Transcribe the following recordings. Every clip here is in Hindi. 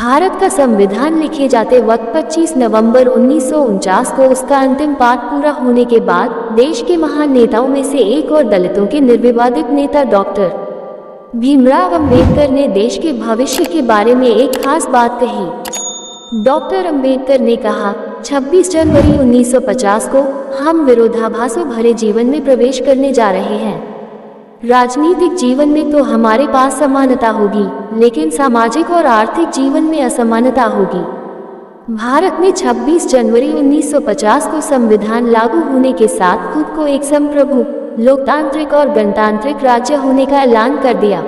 भारत का संविधान लिखे जाते वक्त 25 नवंबर 1949 को उसका अंतिम पाठ पूरा होने के बाद देश के महान नेताओं में से एक और दलितों के निर्विवादित नेता डॉक्टर भीमराव अंबेडकर ने देश के भविष्य के बारे में एक खास बात कही। डॉक्टर अंबेडकर ने कहा, 26 जनवरी 1950 को हम विरोधाभासों भरे जीवन में प्रवेश करने जा रहे हैं। राजनीतिक जीवन में तो हमारे पास समानता होगी, लेकिन सामाजिक और आर्थिक जीवन में असमानता होगी। भारत ने 26 जनवरी 1950 को संविधान लागू होने के साथ खुद को एक संप्रभु, लोकतांत्रिक और गणतांत्रिक राज्य होने का ऐलान कर दिया।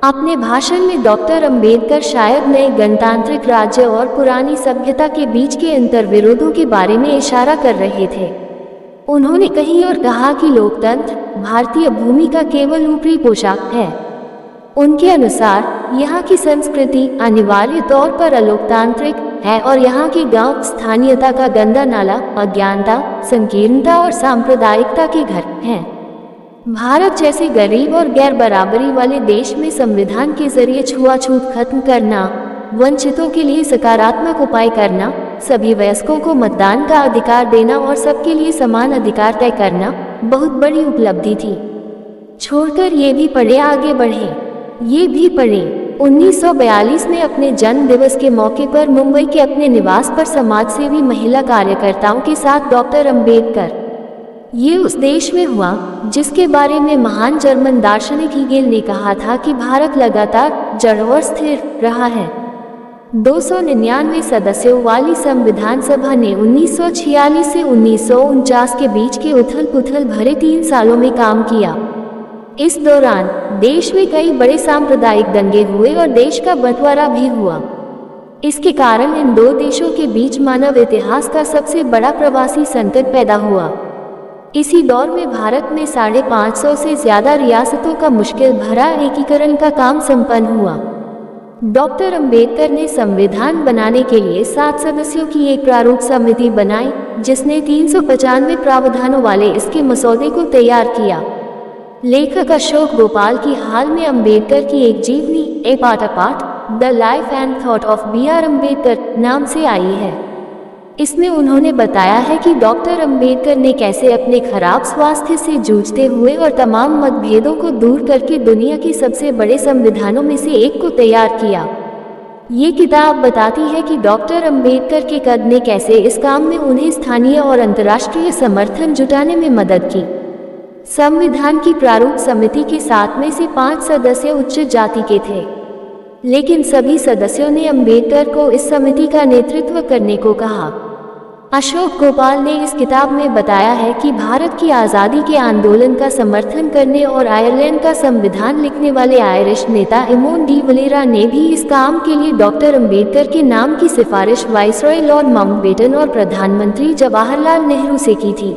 अपने भाषण में डॉक्टर अंबेडकर शायद नए गणतांत्रिक राज्य और पुरानी सभ्यता के बीच के अंतर्विरोधों के बारे में इशारा कर रहे थे। उन्होंने कहीं और कहा कि लोकतंत्र भारतीय भूमि का केवल ऊपरी पोशाक है। उनके अनुसार यहाँ की संस्कृति अनिवार्य तौर पर अलोकतांत्रिक है और यहाँ के गांव स्थानीयता का गंदा नाला, अज्ञानता, संकीर्णता और सांप्रदायिकता के घर हैं। भारत जैसे गरीब और गैर बराबरी वाले देश में संविधान के जरिए छुआछूत खत्म करना, वंचितों के लिए सकारात्मक उपाय करना, सभी वयस्कों को मतदान का अधिकार देना और सबके लिए समान अधिकार तय करना बहुत बड़ी उपलब्धि थी। छोड़कर ये भी पढ़े, आगे बढ़े, ये भी पढ़े। 1942 में अपने जन्म दिवस के मौके पर मुंबई के अपने निवास पर समाजसेवी महिला कार्यकर्ताओं के साथ डॉक्टर अंबेडकर, ये उस देश में हुआ जिसके बारे में महान जर्मन दार्शनिक हीगेल ने कहा था कि भारत लगातार जड़ और स्थिर रहा है। 299 सदस्यों वाली संविधान सभा ने 1946 से 1949 के बीच के उथल-पुथल भरे 3 सालों में काम किया। इस दौरान देश में कई बड़े सांप्रदायिक दंगे हुए और देश का बंटवारा भी हुआ। इसके कारण इन दो देशों के बीच मानव इतिहास का सबसे बड़ा प्रवासी संकट पैदा हुआ। इसी दौर में भारत में 550 से ज्यादा रियासतों का मुश्किल भरा एकीकरण का काम संपन्न हुआ। डॉक्टर अंबेडकर ने संविधान बनाने के लिए 7 सदस्यों की एक प्रारूप समिति बनाई, जिसने 395 प्रावधानों वाले इसके मसौदे को तैयार किया। लेखक अशोक गोपाल की हाल में अंबेडकर की एक जीवनी, a part apart, the life and thought of B R. Ambedkar नाम से आई है। इसमें उन्होंने बताया है कि डॉक्टर अंबेडकर ने कैसे अपने खराब स्वास्थ्य से जूझते हुए और तमाम मतभेदों को दूर करके दुनिया के सबसे बड़े संविधानों में से एक को तैयार किया। ये किताब बताती है कि डॉक्टर अंबेडकर के कद ने कैसे इस काम में उन्हें स्थानीय और अंतर्राष्ट्रीय समर्थन जुटाने में मदद की। संविधान की प्रारूप समिति के 7 में से 5 सदस्य उच्च जाति के थे, लेकिन सभी सदस्यों ने अंबेडकर को इस समिति का नेतृत्व करने को कहा। अशोक गोपाल ने इस किताब में बताया है कि भारत की आज़ादी के आंदोलन का समर्थन करने और आयरलैंड का संविधान लिखने वाले आयरिश नेता एमोन डी वलेरा ने भी इस काम के लिए डॉक्टर अंबेडकर के नाम की सिफारिश वाइसरॉय लॉर्ड माउंटबेटन और प्रधानमंत्री जवाहरलाल नेहरू से की थी।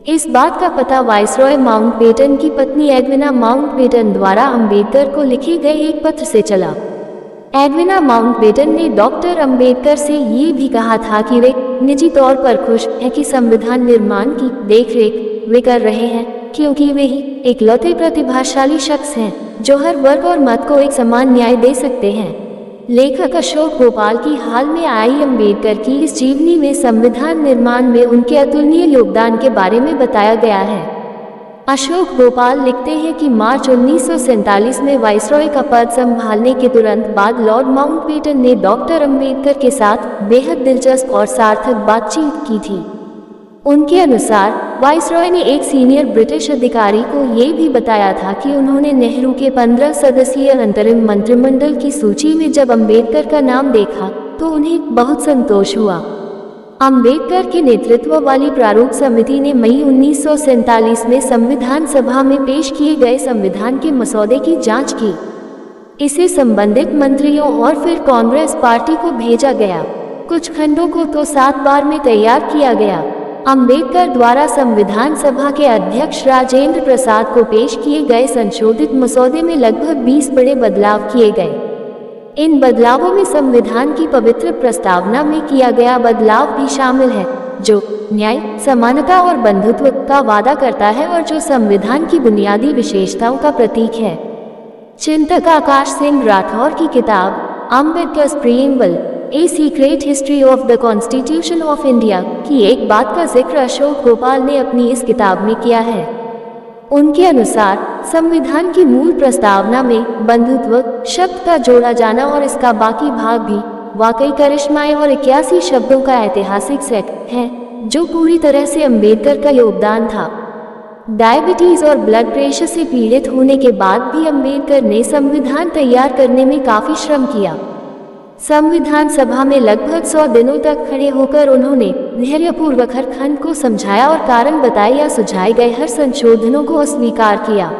इस बात का पता वाइसरॉय माउंटबेटन की पत्नी एडविना माउंटबेटन द्वारा अंबेडकर को लिखे गए एक पत्र से चला। एडविना माउंटबेटन ने डॉक्टर अंबेडकर से ये भी कहा था कि वे निजी तौर पर खुश हैं कि संविधान निर्माण की देखरेख वे कर रहे हैं, क्योंकि वे ही इकलौते प्रतिभाशाली शख्स हैं जो हर वर्ग और मत को एक समान न्याय दे सकते हैं। लेखक अशोक गोपाल की हाल में आई अंबेडकर की इस जीवनी में संविधान निर्माण में उनके अतुलनीय योगदान के बारे में बताया गया है। अशोक गोपाल लिखते हैं कि मार्च 1947 में वाइसरॉय का पद संभालने के तुरंत बाद लॉर्ड माउंटबेटन ने डॉक्टर अंबेडकर के साथ बेहद दिलचस्प और सार्थक बातचीत की थी। उनके अनुसार वाइसरॉय ने एक सीनियर ब्रिटिश अधिकारी को ये भी बताया था कि उन्होंने नेहरू के 15 सदस्यीय अंतरिम मंत्रिमंडल की सूची में जब अंबेडकर का नाम देखा तो उन्हें बहुत संतोष हुआ। अंबेडकर के नेतृत्व वाली प्रारूप समिति ने मई 1947 में संविधान सभा में पेश किए गए संविधान के मसौदे की जांच की। इसे संबंधित मंत्रियों और फिर कांग्रेस पार्टी को भेजा गया। कुछ खंडों को तो 7 बार में तैयार किया गया। अंबेडकर द्वारा संविधान सभा के अध्यक्ष राजेंद्र प्रसाद को पेश किए गए संशोधित मसौदे में लगभग 20 बड़े बदलाव किए गए। इन बदलावों में संविधान की पवित्र प्रस्तावना में किया गया बदलाव भी शामिल है, जो न्याय, समानता और बंधुत्व का वादा करता है और जो संविधान की बुनियादी विशेषताओं का प्रतीक है। चिंतक आकाश सिंह राठौर की किताब Ambedkar's preamble, a secret history of the constitution of India की एक बात का जिक्र अशोक गोपाल ने अपनी इस किताब में किया है। उनके अनुसार संविधान की मूल प्रस्तावना में बंधुत्व शब्द का जोड़ा जाना और इसका बाकी भाग भी वाकई करिश्माएं और 81 शब्दों का ऐतिहासिक सेट है, जो पूरी तरह से अम्बेडकर का योगदान था। डायबिटीज और ब्लड प्रेशर से पीड़ित होने के बाद भी अम्बेडकर ने संविधान तैयार करने में काफी श्रम किया। संविधान सभा में लगभग 100 दिनों तक खड़े होकर उन्होंने धैर्यपूर्वक हर खंड को समझाया और कारण बताए या सुझाए गए हर संशोधनों को अस्वीकार किया।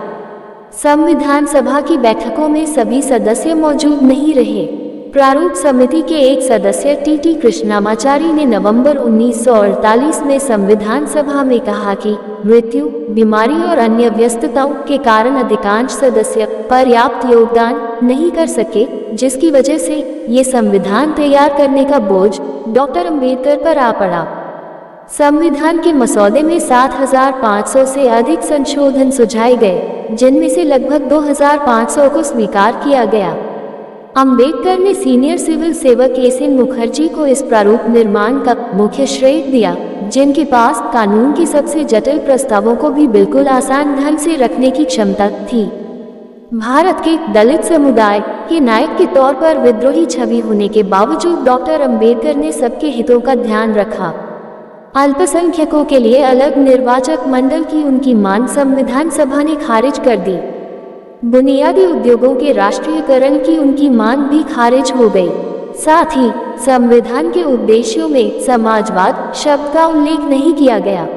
संविधान सभा की बैठकों में सभी सदस्य मौजूद नहीं रहे। प्रारूप समिति के एक सदस्य टी कृष्णामाचारी ने नवंबर 1948 में संविधान सभा में कहा कि मृत्यु, बीमारी और अन्य व्यस्तताओं के कारण अधिकांश सदस्य पर्याप्त योगदान नहीं कर सके, जिसकी वजह से ये संविधान तैयार करने का बोझ डॉक्टर अम्बेडकर पर आ पड़ा। संविधान के मसौदे में 7500 से अधिक संशोधन सुझाए गए, जिनमें से लगभग 2500 को स्वीकार किया गया। अम्बेडकर ने सीनियर सिविल सेवक एस.एन. मुखर्जी को इस प्रारूप निर्माण का मुख्य श्रेय दिया, जिनके पास कानून के सबसे जटिल प्रस्तावों को भी बिल्कुल आसान ढंग से रखने की क्षमता थी। भारत के दलित समुदाय के नायक के तौर पर विद्रोही छवि होने के बावजूद डॉक्टर अम्बेडकर ने सबके हितों का ध्यान रखा। अल्पसंख्यकों के लिए अलग निर्वाचक मंडल की उनकी मांग संविधान सभा ने खारिज कर दी। बुनियादी उद्योगों के राष्ट्रीयकरण की उनकी मांग भी खारिज हो गई। साथ ही संविधान के उद्देश्यों में समाजवाद शब्द का उल्लेख नहीं किया गया।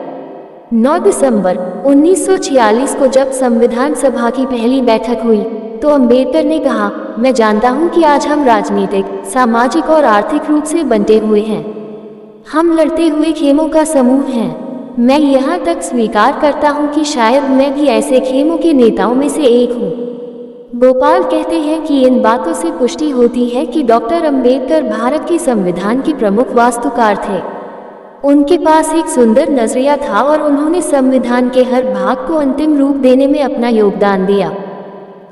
9 दिसंबर 1946 को जब संविधान सभा की पहली बैठक हुई तो अम्बेडकर ने कहा, मैं जानता हूं कि आज हम राजनीतिक, सामाजिक और आर्थिक रूप से बंटे हुए हैं। हम लड़ते हुए खेमों का समूह हैं। मैं यहाँ तक स्वीकार करता हूँ कि शायद मैं भी ऐसे खेमों के नेताओं में से एक हूँ। गोपाल कहते हैं कि इन बातों से पुष्टि होती है कि डॉक्टर अम्बेडकर भारत के संविधान के प्रमुख वास्तुकार थे। उनके पास एक सुंदर नजरिया था और उन्होंने संविधान के हर भाग को अंतिम रूप देने में अपना योगदान दिया।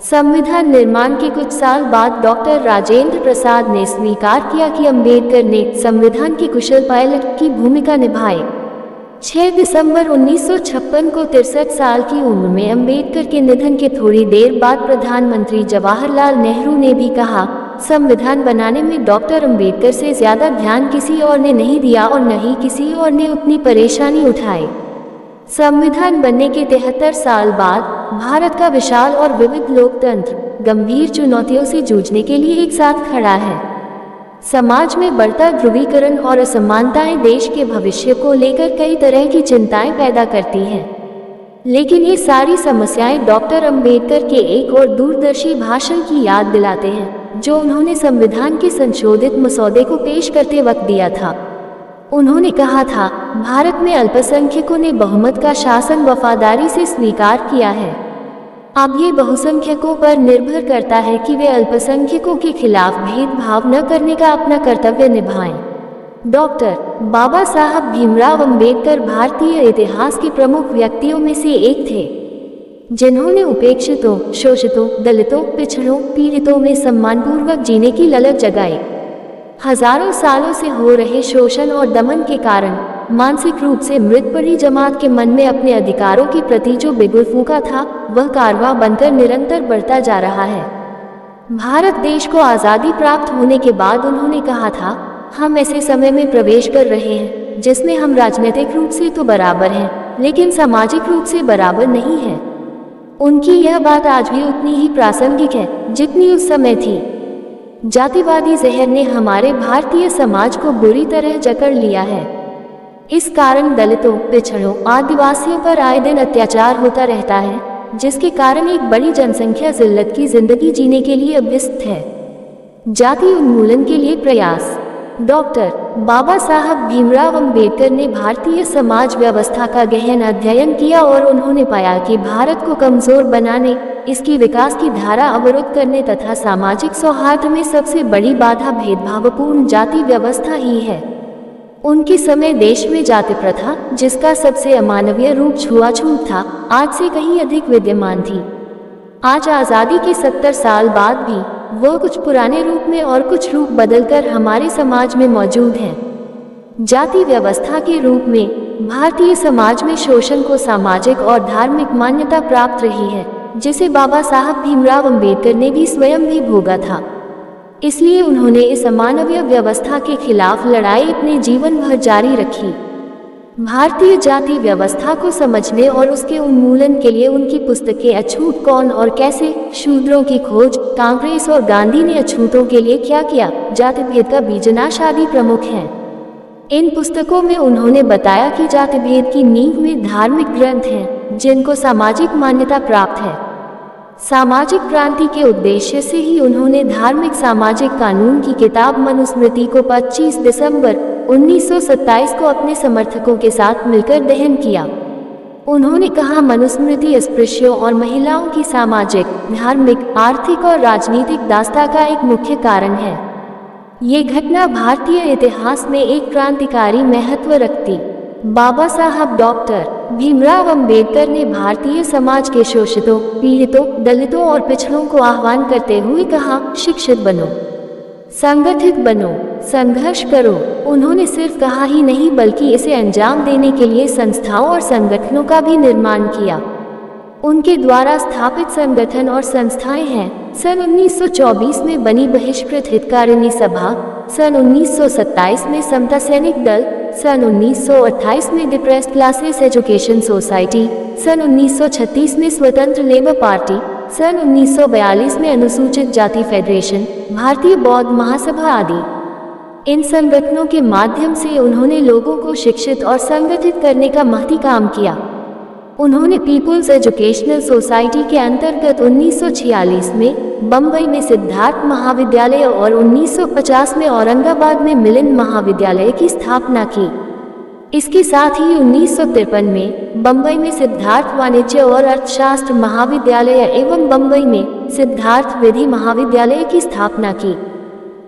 संविधान निर्माण के कुछ साल बाद डॉक्टर राजेंद्र प्रसाद ने स्वीकार किया कि अम्बेडकर ने संविधान की कुशल पायलट की भूमिका निभाई। 6 दिसंबर 1956 को 63 साल की उम्र में अम्बेडकर के निधन के थोड़ी देर बाद प्रधानमंत्री जवाहरलाल नेहरू ने भी कहा, संविधान बनाने में डॉक्टर अम्बेडकर से ज्यादा ध्यान किसी और ने नहीं दिया और न ही किसी और ने उतनी परेशानी उठाई। संविधान बनने के 73 साल बाद भारत का विशाल और विविध लोकतंत्र गंभीर चुनौतियों से जूझने के लिए एक साथ खड़ा है। समाज में बढ़ता ध्रुवीकरण और असमानताएं देश के भविष्य को लेकर कई तरह की चिंताएं पैदा करती हैं। लेकिन ये सारी समस्याएं डॉक्टर अम्बेडकर के एक और दूरदर्शी भाषण की याद दिलाते हैं, जो उन्होंने संविधान के संशोधित मसौदे को पेश करते वक्त दिया था। उन्होंने कहा था, भारत में अल्पसंख्यकों ने बहुमत का शासन वफादारी से स्वीकार किया है। अब ये बहुसंख्यकों पर निर्भर करता है कि वे अल्पसंख्यकों के खिलाफ भेदभाव न करने का अपना कर्तव्य निभाएं। डॉक्टर बाबा साहब भीमराव अम्बेडकर भारतीय इतिहास के प्रमुख व्यक्तियों में से एक थे, जिन्होंने उपेक्षितों, शोषितों, दलितों, पिछड़ों, पीड़ितों में सम्मानपूर्वक जीने की ललक जगाई। हजारों सालों से हो रहे शोषण और दमन के कारण मानसिक रूप से मृत पड़ी जमात के मन में अपने अधिकारों के प्रति जो बिगुल फूंका था, वह कारवां बनकर निरंतर बढ़ता जा रहा है। भारत देश को आज़ादी प्राप्त होने के बाद उन्होंने कहा था, हम ऐसे समय में प्रवेश कर रहे हैं जिसमें हम राजनीतिक रूप से तो बराबर हैं, लेकिन सामाजिक रूप से बराबर नहीं हैं। उनकी यह बात आज भी उतनी ही प्रासंगिक है जितनी उस समय थी। जातिवादी जहर ने हमारे भारतीय समाज को बुरी तरह जकड़ लिया है। इस कारण दलितों, पिछड़ों, आदिवासियों पर आए दिन अत्याचार होता रहता है, जिसके कारण एक बड़ी जनसंख्या जिल्लत की जिंदगी जीने के लिए अभ्यस्त है। जाति उन्मूलन के लिए प्रयास। डॉक्टर बाबा साहब भीमराव अम्बेडकर ने भारतीय समाज व्यवस्था का गहन अध्ययन किया और उन्होंने पाया कि भारत को कमजोर बनाने, इसकी विकास की धारा अवरुद्ध करने तथा सामाजिक सौहार्द में सबसे बड़ी बाधा भेदभावपूर्ण जाति व्यवस्था ही है। उनके समय देश में जाति प्रथा, जिसका सबसे अमानवीय रूप छुआछूत था, आज से कहीं अधिक विद्यमान थी। आज आज़ादी के 70 साल बाद भी वो कुछ पुराने रूप में और कुछ रूप बदलकर हमारे समाज में मौजूद हैं। जाति व्यवस्था के रूप में भारतीय समाज में शोषण को सामाजिक और धार्मिक मान्यता प्राप्त रही है, जिसे बाबा साहब भीमराव अंबेडकर ने भी स्वयं भी भोगा था। इसलिए उन्होंने इस अमानवीय व्यवस्था के खिलाफ लड़ाई अपने जीवन भर जारी रखी। भारतीय जाति व्यवस्था को समझने और उसके उन्मूलन के लिए उनकी पुस्तकें अछूत कौन और कैसे, शूद्रों की खोज, कांग्रेस और गांधी ने अछूतों के लिए क्या किया, जाति भेद का बीजनाश आदि प्रमुख हैं। इन पुस्तकों में उन्होंने बताया कि जाति भेद की नींव में धार्मिक ग्रंथ हैं, जिनको सामाजिक मान्यता प्राप्त है। सामाजिक क्रांति के उद्देश्य से ही उन्होंने धार्मिक सामाजिक कानून की किताब मनुस्मृति को 25 दिसंबर 1927 को अपने समर्थकों के साथ मिलकर दहन किया। उन्होंने कहा, मनुस्मृति अस्पृश्यों और महिलाओं की सामाजिक, धार्मिक, आर्थिक और राजनीतिक दास्ता का एक मुख्य कारण है। ये घटना भारतीय इतिहास में एक क्रांतिकारी महत्व रखती। बाबा साहब डॉक्टर भीमराव अंबेडकर ने भारतीय समाज के शोषितों, पीड़ितों, दलितों और पिछड़ों को आह्वान करते हुए कहा, शिक्षित बनो, संगठित बनो, संघर्ष करो। उन्होंने सिर्फ कहा ही नहीं बल्कि इसे अंजाम देने के लिए संस्थाओं और संगठनों का भी निर्माण किया। उनके द्वारा स्थापित संगठन और संस्थाएं हैं, सन 1924 में बनी बहिष्कृत हितकारिणी सभा, सन 1927 में समता सैनिक दल, सन 1928 में डिप्रेस्ड क्लासेस एजुकेशन सोसाइटी, सन 1936 में स्वतंत्र लेबर पार्टी, सन 1942 में अनुसूचित जाति फेडरेशन, भारतीय बौद्ध महासभा आदि। इन संगठनों के माध्यम से उन्होंने लोगों को शिक्षित और संगठित करने का महती काम किया। उन्होंने पीपुल्स एजुकेशनल सोसाइटी के अंतर्गत 1946 में बम्बई में सिद्धार्थ महाविद्यालय और 1950 में औरंगाबाद में मिलिंद महाविद्यालय की स्थापना की। इसके साथ ही 1953 में बम्बई में सिद्धार्थ वाणिज्य और अर्थशास्त्र महाविद्यालय एवं बम्बई में सिद्धार्थ विधि महाविद्यालय की स्थापना की।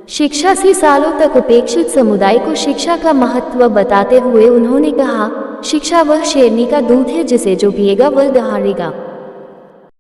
शिक्षा से सालों तक उपेक्षित समुदाय को शिक्षा का महत्व बताते हुए उन्होंने कहा, शिक्षा वह शेरनी का दूध है जिसे जो पिएगा वह दहाड़ेगा।